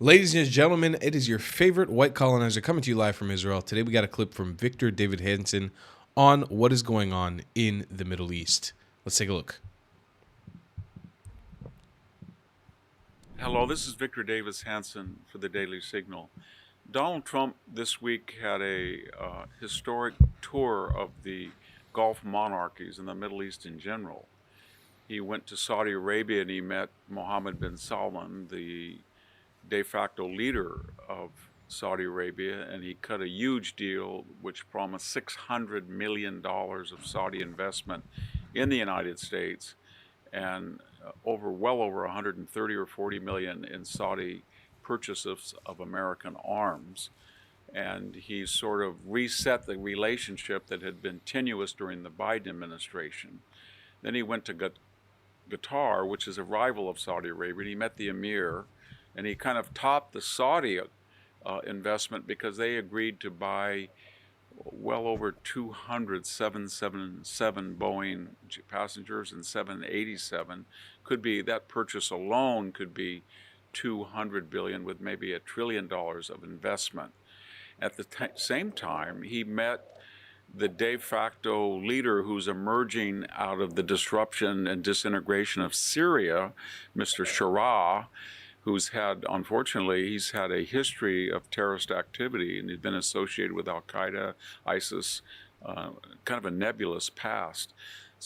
Ladies and gentlemen, it is your favorite white colonizer coming to you live from Israel. Today we got a clip from Victor David Hanson on what is going on in the Middle East. Let's take a look. Hello, this is Victor Davis Hanson for the Daily Signal. Donald Trump this week had a historic tour of the Gulf monarchies and the Middle East in general. He went to Saudi Arabia and he met Mohammed bin Salman, the de facto leader of Saudi Arabia, and he cut a huge deal which promised $600 million of Saudi investment in the United States and well over 130 or 40 million in Saudi purchases of American arms. And he sort of reset the relationship that had been tenuous during the Biden administration. Then he went to Qatar, which is a rival of Saudi Arabia, and he met the emir, and he kind of topped the Saudi investment because they agreed to buy well over 200 777 Boeing passengers and 787. That purchase alone could be 200 billion with maybe $1 trillion of investment. At the same time, he met the de facto leader who's emerging out of the disruption and disintegration of Syria, Mr. Shara, he's had a history of terrorist activity, and he's been associated with Al-Qaeda, ISIS, kind of a nebulous past.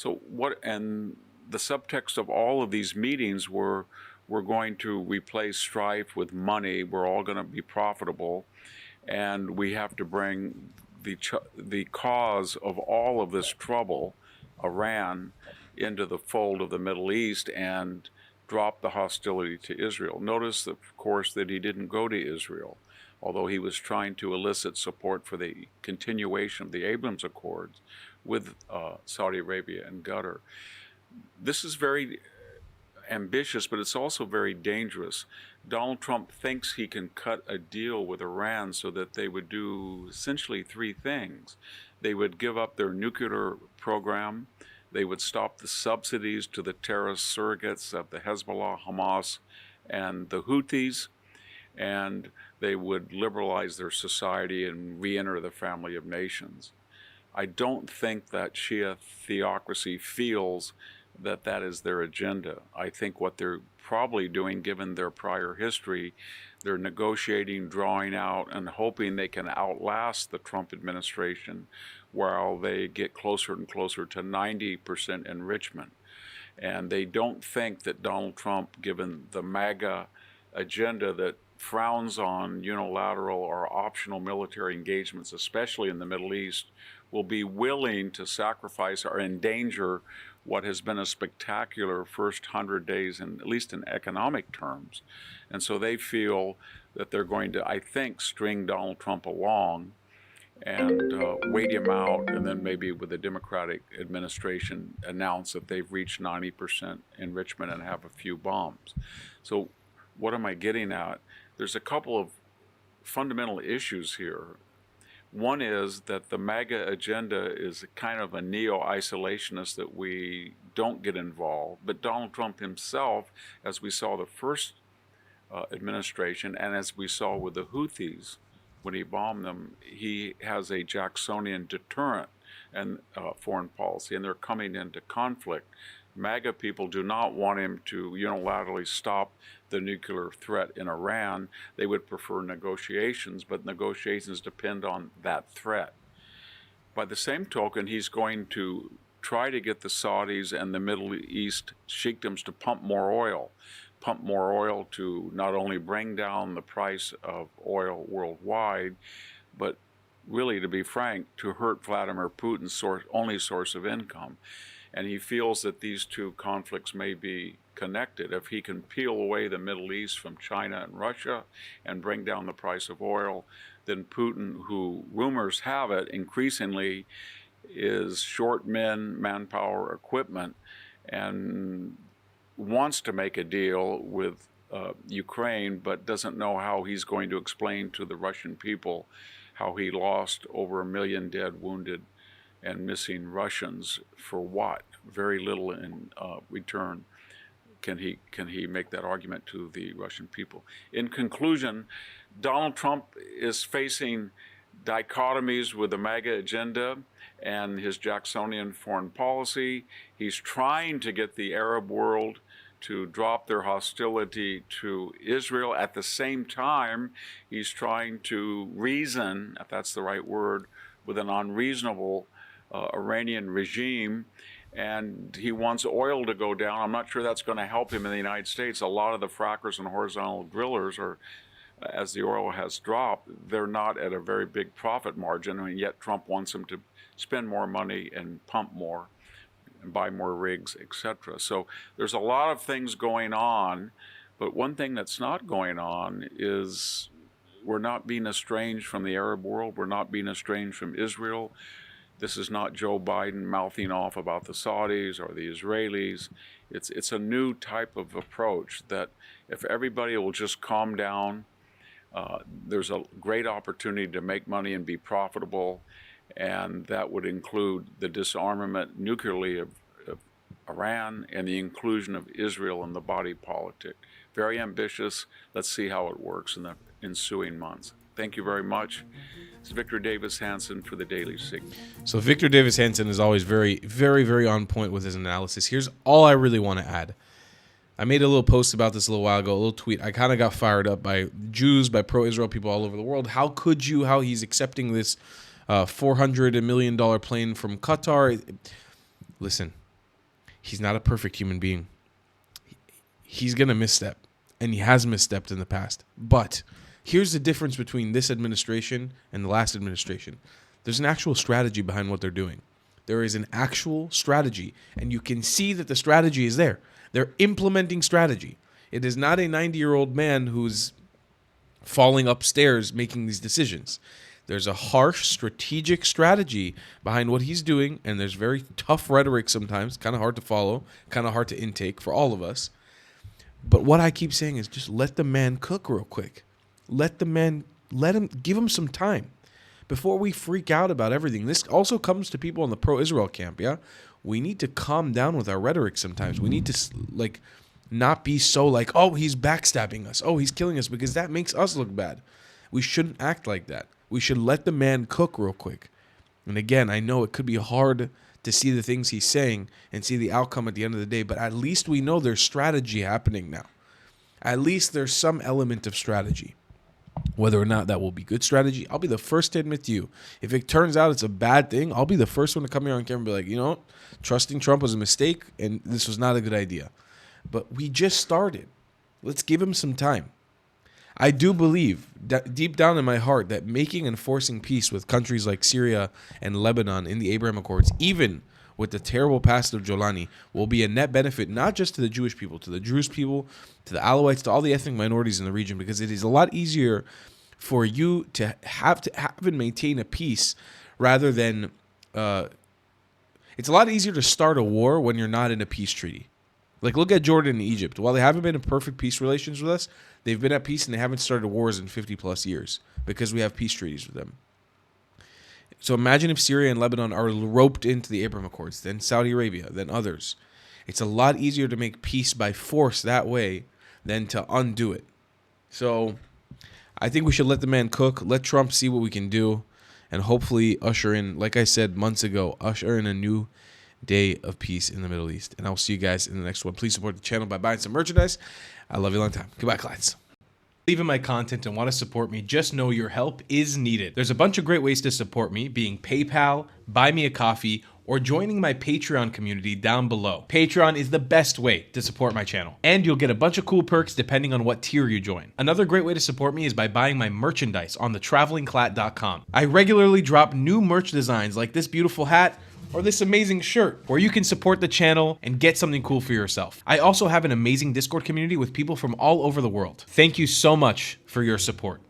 And the subtext of all of these meetings were, we're going to replace strife with money, we're all going to be profitable, and we have to bring the cause of all of this trouble, Iran, into the fold of the Middle East and drop the hostility to Israel. Notice, of course, that he didn't go to Israel, although he was trying to elicit support for the continuation of the Abraham Accords with Saudi Arabia and Qatar. This is very ambitious, but it's also very dangerous. Donald Trump thinks he can cut a deal with Iran so that they would do essentially three things. They would give up their nuclear program, they would stop the subsidies to the terrorist surrogates of the Hezbollah, Hamas, and the Houthis, and they would liberalize their society and re-enter the family of nations. I don't think that Shia theocracy feels that that is their agenda. I think what they're probably doing, given their prior history, they're negotiating, drawing out, and hoping they can outlast the Trump administration while they get closer and closer to 90% enrichment. And they don't think that Donald Trump, given the MAGA agenda that frowns on unilateral or optional military engagements, especially in the Middle East, will be willing to sacrifice or endanger what has been a spectacular first 100 days, at least in economic terms. And so they feel that they're going to, I think, string Donald Trump along and wait him out, and then maybe with the Democratic administration announce that they've reached 90% enrichment and have a few bombs. So what am I getting at? There's a couple of fundamental issues here. One is that the MAGA agenda is kind of a neo-isolationist, that we don't get involved. But Donald Trump himself, as we saw the first administration, and as we saw with the Houthis when he bombed them, he has a Jacksonian deterrent and foreign policy, and they're coming into conflict. MAGA people do not want him to unilaterally stop the nuclear threat in Iran. They would prefer negotiations, but negotiations depend on that threat. By the same token, he's going to try to get the Saudis and the Middle East sheikdoms to pump more oil to not only bring down the price of oil worldwide, but really, to be frank, to hurt Vladimir Putin's only source of income. And he feels that these two conflicts may be connected. If he can peel away the Middle East from China and Russia and bring down the price of oil, then Putin, who rumors have it increasingly is short manpower, equipment, and wants to make a deal with Ukraine, but doesn't know how he's going to explain to the Russian people how he lost over 1 million dead, wounded, and missing Russians for what? Very little in return. can he make that argument to the Russian people? In conclusion, Donald Trump is facing dichotomies with the MAGA agenda and his Jacksonian foreign policy. He's trying to get the Arab world to drop their hostility to Israel. At the same time, he's trying to reason, if that's the right word, with an unreasonable Iranian regime, and he wants oil to go down. I'm not sure that's going to help him in the United States. A lot of the frackers and horizontal drillers are, as the oil has dropped, they're not at a very big profit margin, and yet Trump wants them to spend more money and pump more and buy more rigs, etc. So there's a lot of things going on, but one thing that's not going on is we're not being estranged from the Arab world. We're not being estranged from Israel. This is not Joe Biden mouthing off about the Saudis or the Israelis. It's a new type of approach that if everybody will just calm down, there's a great opportunity to make money and be profitable, and that would include the disarmament nuclearly of Iran and the inclusion of Israel in the body politic. Very ambitious. Let's see how it works in the ensuing months. Thank you very much. It's Victor Davis Hanson for the Daily Signal. So Victor Davis Hanson is always very, very, very on point with his analysis. Here's all I really want to add. I made a little post about this a little while ago, a little tweet. I kind of got fired up by Jews, by pro-Israel people all over the world. How could you, how he's accepting this $400 million plane from Qatar? Listen, he's not a perfect human being. He's going to misstep, and he has misstepped in the past. But here's the difference between this administration and the last administration. There's an actual strategy behind what they're doing. There is an actual strategy, and you can see that the strategy is there. They're implementing strategy. It is not a 90-year-old man who's falling upstairs making these decisions. There's a harsh strategic strategy behind what he's doing, and there's very tough rhetoric sometimes, kind of hard to follow, kind of hard to intake for all of us. But what I keep saying is just let the man cook real quick. Let him, give him some time before we freak out about everything. This also comes to people in the pro-Israel camp, yeah? We need to calm down with our rhetoric sometimes. We need to not be so oh, he's backstabbing us. Oh, he's killing us, because that makes us look bad. We shouldn't act like that. We should let the man cook real quick. And again, I know it could be hard to see the things he's saying and see the outcome at the end of the day, but at least we know there's strategy happening now. At least there's some element of strategy. Whether or not that will be good strategy, I'll be the first to admit to you. If it turns out it's a bad thing, I'll be the first one to come here on camera and be like, you know, trusting Trump was a mistake and this was not a good idea. But we just started. Let's give him some time. I do believe that deep down in my heart that making and forcing peace with countries like Syria and Lebanon in the Abraham Accords, even with the terrible past of Jolani, will be a net benefit not just to the Jewish people, to the Druze people, to the Alawites, to all the ethnic minorities in the region, because it is a lot easier for you to have and maintain a peace rather than it's a lot easier to start a war when you're not in a peace treaty. Like, look at Jordan and Egypt. While they haven't been in perfect peace relations with us, they've been at peace and they haven't started wars in 50 plus years because we have peace treaties with them. So imagine if Syria and Lebanon are roped into the Abraham Accords, then Saudi Arabia, then others. It's a lot easier to make peace by force that way than to undo it. So I think we should let the man cook, let Trump see what we can do, and hopefully usher in, like I said months ago, usher in a new day of peace in the Middle East. And I'll see you guys in the next one. Please support the channel by buying some merchandise. I love you a long time. Goodbye, clients. Leaving my content and want to support me, just know your help is needed. There's a bunch of great ways to support me, being PayPal, Buy Me a Coffee, or joining my Patreon community down below. Patreon is the best way to support my channel, and you'll get a bunch of cool perks depending on what tier you join. Another great way to support me is by buying my merchandise on thetravelingclat.com. I regularly drop new merch designs like this beautiful hat, or this amazing shirt, where you can support the channel and get something cool for yourself. I also have an amazing Discord community with people from all over the world. Thank you so much for your support.